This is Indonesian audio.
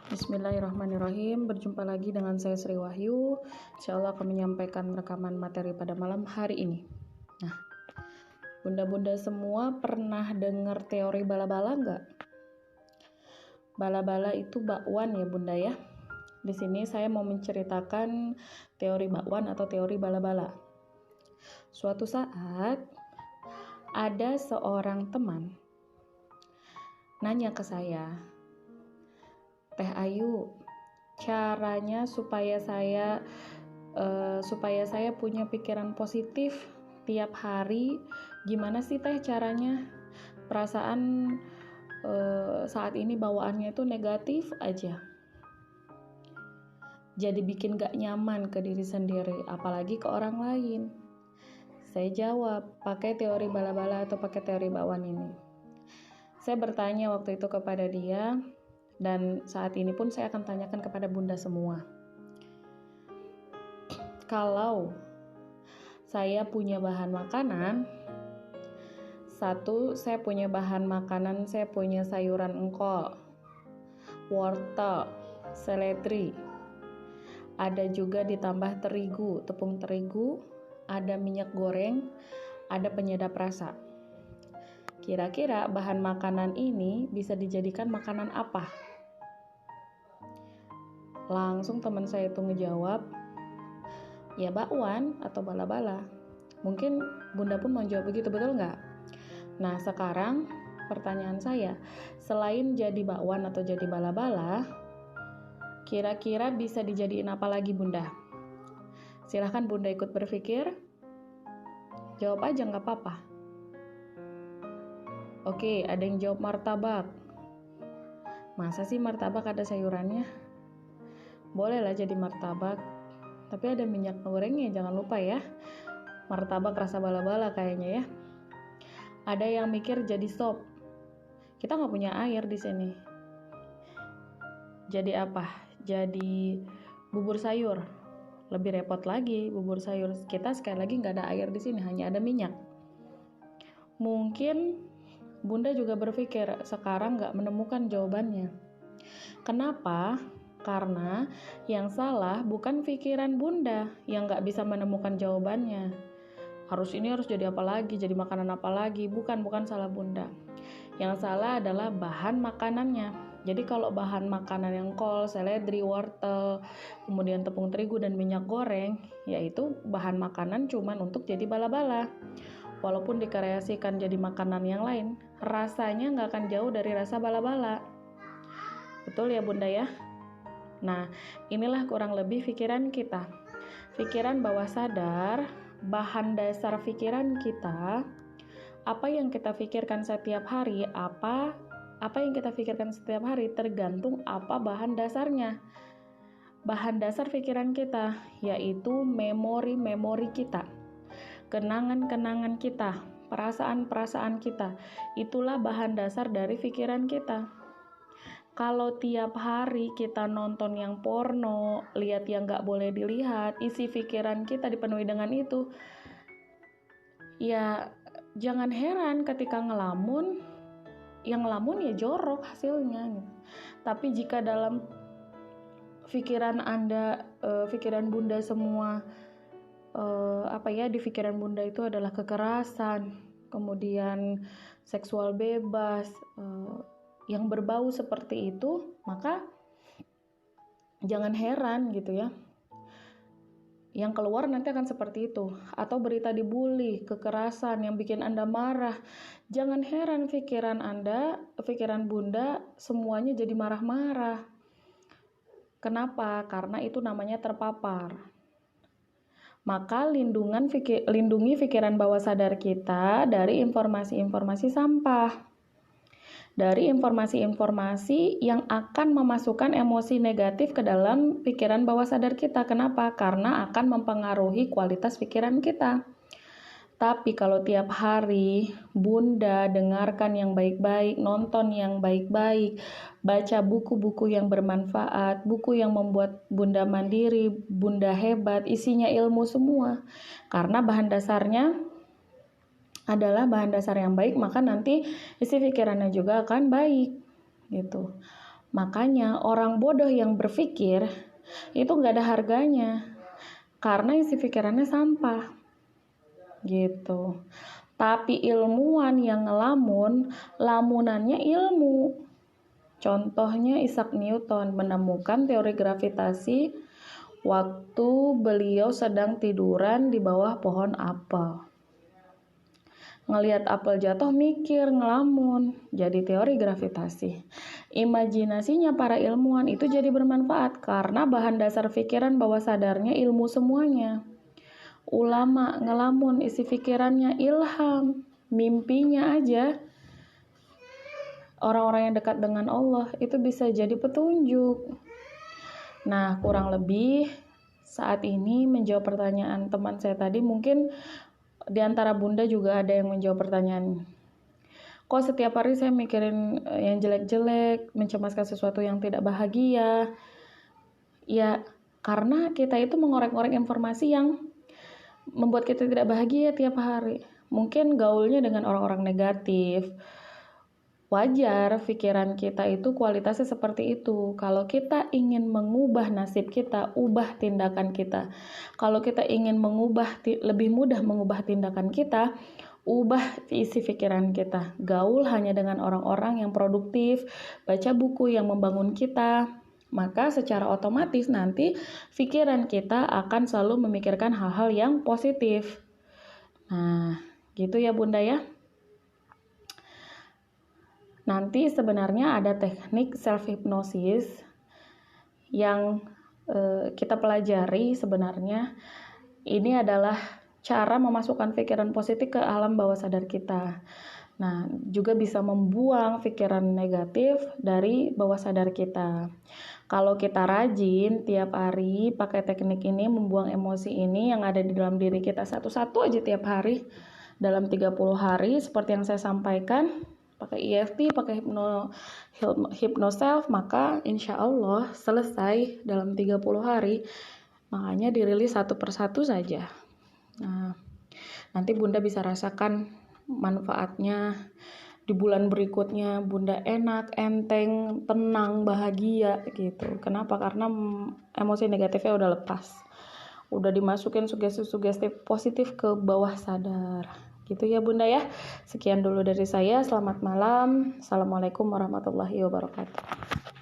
Bismillahirrahmanirrahim. Berjumpa lagi dengan saya Sri Wahyu. Insyaallah akan menyampaikan rekaman materi pada malam hari ini. Nah, bunda-bunda semua pernah dengar teori bala-bala nggak? Bala-bala itu bakwan ya bunda ya. Di sini saya mau menceritakan teori bakwan atau teori bala-bala. Suatu saat ada seorang teman nanya ke saya, Teh Ayu, caranya supaya saya punya pikiran positif tiap hari, gimana sih Teh caranya? Perasaan saat ini bawaannya itu negatif aja. Jadi bikin gak nyaman ke diri sendiri, apalagi ke orang lain. Saya jawab, pakai teori bala-bala atau pakai teori bakwan ini. Saya bertanya waktu itu kepada dia, dan saat ini pun saya akan tanyakan kepada bunda semua. Kalau saya punya bahan makanan, saya punya sayuran engkol, wortel, seledri, ada juga ditambah terigu, tepung terigu, ada minyak goreng, ada penyedap rasa. Kira-kira bahan makanan ini bisa dijadikan makanan apa? Langsung teman saya itu ngejawab, ya bakwan atau bala-bala. Mungkin bunda pun mau jawab begitu, betul nggak? Nah sekarang pertanyaan saya, selain jadi bakwan atau jadi bala-bala, kira-kira bisa dijadiin apa lagi bunda? Silahkan bunda ikut berpikir, jawab aja nggak apa-apa. Oke, ada yang jawab martabak. Masa sih martabak ada sayurannya? Bolehlah jadi martabak, tapi ada minyak gorengnya, jangan lupa ya. Martabak rasa bala-bala kayaknya ya. Ada yang mikir jadi sop. Kita nggak punya air di sini. Jadi apa? Jadi bubur sayur. Lebih repot lagi bubur sayur. Kita sekali lagi nggak ada air di sini, hanya ada minyak. Mungkin bunda juga berpikir sekarang nggak menemukan jawabannya. Kenapa? Karena yang salah bukan pikiran bunda yang nggak bisa menemukan jawabannya. Harus jadi apa lagi, jadi makanan apa lagi? Bukan salah bunda. Yang salah adalah bahan makanannya. Jadi kalau bahan makanan yang kol, seledri, wortel, kemudian tepung terigu dan minyak goreng, yaitu bahan makanan cuman untuk jadi bala-bala. Walaupun dikreasikan jadi makanan yang lain, rasanya nggak akan jauh dari rasa bala-bala. Betul ya bunda ya? Nah, inilah kurang lebih pikiran kita. Pikiran bawah sadar, bahan dasar pikiran kita, apa yang kita pikirkan setiap hari, apa yang kita pikirkan setiap hari tergantung apa bahan dasarnya. Bahan dasar pikiran kita yaitu memori-memori kita, kenangan-kenangan kita, perasaan-perasaan kita. Itulah bahan dasar dari pikiran kita. Kalau tiap hari kita nonton yang porno, lihat yang gak boleh dilihat, isi pikiran kita dipenuhi dengan itu, ya jangan heran ketika ngelamun, yang ngelamun ya jorok hasilnya. Tapi jika dalam pikiran Anda, pikiran bunda semua, di pikiran bunda itu adalah kekerasan, kemudian seksual bebas, yang berbau seperti itu, maka jangan heran gitu ya. Yang keluar nanti akan seperti itu. Atau berita dibully, kekerasan yang bikin Anda marah. Jangan heran pikiran Anda, pikiran bunda semuanya jadi marah-marah. Kenapa? Karena itu namanya terpapar. Maka lindungi pikiran bawah sadar kita dari informasi-informasi sampah. Dari informasi-informasi yang akan memasukkan emosi negatif ke dalam pikiran bawah sadar kita. Kenapa? Karena akan mempengaruhi kualitas pikiran kita. Tapi kalau tiap hari bunda dengarkan yang baik-baik, nonton yang baik-baik, baca buku-buku yang bermanfaat, buku yang membuat bunda mandiri, bunda hebat, isinya ilmu semua. Karena bahan dasarnya adalah bahan dasar yang baik, maka nanti isi pikirannya juga akan baik gitu. Makanya orang bodoh yang berpikir itu nggak ada harganya, karena isi pikirannya sampah gitu. Tapi ilmuwan yang ngelamun, lamunannya ilmu. Contohnya Isaac Newton menemukan teori gravitasi waktu beliau sedang tiduran di bawah pohon apel. Ngelihat apel jatuh mikir, ngelamun, jadi teori gravitasi. Imajinasinya para ilmuwan itu jadi bermanfaat karena bahan dasar pikiran bawah sadarnya ilmu semuanya. Ulama ngelamun, isi pikirannya ilham, mimpinya aja. Orang-orang yang dekat dengan Allah itu bisa jadi petunjuk. Nah, kurang lebih saat ini menjawab pertanyaan teman saya tadi, mungkin di antara Bunda juga ada yang menjawab pertanyaan. Kok setiap hari saya mikirin yang jelek-jelek, mencemaskan sesuatu yang tidak bahagia? Ya, karena kita itu mengorek-ngorek informasi yang membuat kita tidak bahagia tiap hari. Mungkin gaulnya dengan orang-orang negatif. Wajar pikiran kita itu kualitasnya seperti itu. Kalau kita ingin mengubah nasib kita, ubah tindakan kita. Kalau kita ingin lebih mudah mengubah tindakan kita, ubah isi pikiran kita. Gaul hanya dengan orang-orang yang produktif, baca buku yang membangun kita. Maka secara otomatis nanti pikiran kita akan selalu memikirkan hal-hal yang positif. Nah, gitu ya Bunda ya. Nanti sebenarnya ada teknik self-hypnosis yang kita pelajari sebenarnya. Ini adalah cara memasukkan pikiran positif ke alam bawah sadar kita. Nah, juga bisa membuang pikiran negatif dari bawah sadar kita. Kalau kita rajin tiap hari pakai teknik ini, membuang emosi ini yang ada di dalam diri kita satu-satu aja tiap hari, dalam 30 hari seperti yang saya sampaikan, pakai EFT, pakai hypnoself, maka insya Allah selesai dalam 30 hari. Makanya dirilis satu persatu saja. Nah, nanti Bunda bisa rasakan manfaatnya di bulan berikutnya. Bunda enak, enteng, tenang, bahagia gitu. Kenapa? Karena emosi negatifnya udah lepas. Udah dimasukin sugesti-sugesti positif ke bawah sadar. Gitu ya Bunda ya. Sekian dulu dari saya. Selamat malam. Assalamualaikum warahmatullahi wabarakatuh.